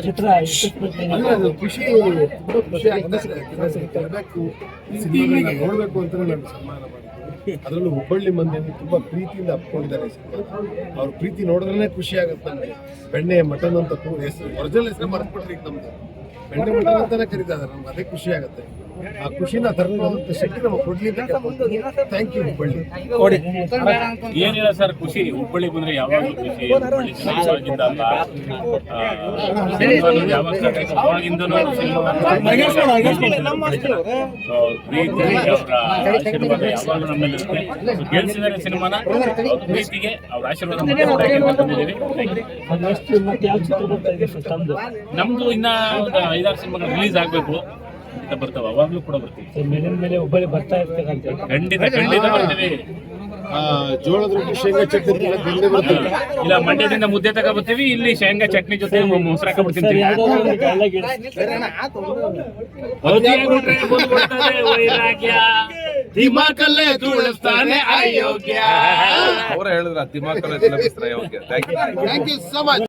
ಚಿತ್ರ ಅಂದ್ರೆ ಅದು ಖುಷಿ ತುಂಬಾ ಖುಷಿ ಆಗ್ತದೆ. ಇರಬೇಕು ಸಿನಿಮಾಗಳನ್ನ ನೋಡ್ಬೇಕು ಅಂತ ನಾನು ಸನ್ಮಾನ ಮಾಡಿದ್ದು. ಅದರಲ್ಲೂ ಹುಬ್ಬಳ್ಳಿ ಮಂದಿ ತುಂಬಾ ಪ್ರೀತಿಯಿಂದ ಅಪ್ಕೊಂಡಿದ್ದಾರೆ ಸಿನಿಮಾ. ಅವ್ರ ಪ್ರೀತಿ ನೋಡಿದ್ರೆ ಖುಷಿ ಆಗುತ್ತೆ ನಮಗೆ. ಬೆಣ್ಣೆ ಮಟನ್ ಅಂತ ಹೆಸರು ಒರಿಜಿನಲ್ ಹೆಸರು ಮರ್ತ್ಬಿಟ್ರಿ ಈಗ ನಮ್ದು. ಬೆಣ್ಣೆ ಮಟನ್ ಅಂತಾನೆ ಕರೀತಾ ಇದ್ದಾರೆ. ನಮ್ಗೆ ಅದೇ ಖುಷಿ ಆಗುತ್ತೆ. ಆ ಖುಷಿನ ತರುವಂತ ಶಕ್ತಿ ನಮಗೆ ಕೊಡ್ಲಿ ಅಂತ ಥ್ಯಾಂಕ್ ಯು ಹುಬ್ಬಳ್ಳಿ. ಏನಿಲ್ಲ ಸರ್, ಖುಷಿ ಹುಬ್ಬಳ್ಳಿ ಬಂದ್ರೆ ಯಾವಾಗಲೂ ಖುಷಿ. ಹುಬ್ಬಳ್ಳಿ ಚೆನ್ನಾಗಿದ್ದ ಅಲ್ಲ ಯಾವಾಗ ಅವಾಗಿಂದನೂ ಪ್ರೀತಿ ಅವರ ಆಶೀರ್ವಾದ ಯಾವಾಗಲೂ ನಮ್ಮಲ್ಲಿ ಇರುತ್ತೆ. ಗೆಲ್ಸಿದ್ದಾರೆ ಸಿನಿಮಾನ, ಅವ್ರ ಪ್ರೀತಿಗೆ ಅವ್ರ ಆಶೀರ್ವಾದ ಬಂದಿದ್ದೀವಿ. ನಮ್ದು ಇನ್ನ ಒಂದು 5-6 ಸಿನಿಮಾಗಳು ರಿಲೀಸ್ ಆಗ್ಬೇಕು. ಬರ್ತಾವ, ಅವಾಗ್ಲೂ ಕೂಡ ಬರ್ತೀವಿ. ಮೇಲೆ ಹುಬ್ಬಳ್ಳಿ ಬರ್ತಾ ಇರ್ತಕ್ಕಂಥ ಖಂಡಿತ ಬರ್ತೀವಿ. ಜೋಳದ ರೊಟ್ಟಿ ಶೇಂಗಾ ಚಟ್ನಿ ಬರ್ತೀವಿ. ಇಲ್ಲ, ಮಂಡ್ಯದಿಂದ ಮುದ್ದೆ ತಗೊಬರ್ತೀವಿ. ಇಲ್ಲಿ ಶೇಂಗಾ ಚಟ್ನಿ ಜೊತೆ ಮೊಸರು ಹಾಕೊಂಡ್ಬಿಡ್ತೀನಿ. ದಿಮಾಕಲ್ಲೇ ಧೂಳಿಸ್ತಾನೆ ಅಯೋಗ್ಯ. ಅವರ ಹೇಳಿದ್ರ ದಿಮಾಕಲ್ಲೇ ಅಯೋಗ್ಯ. Thank you so much.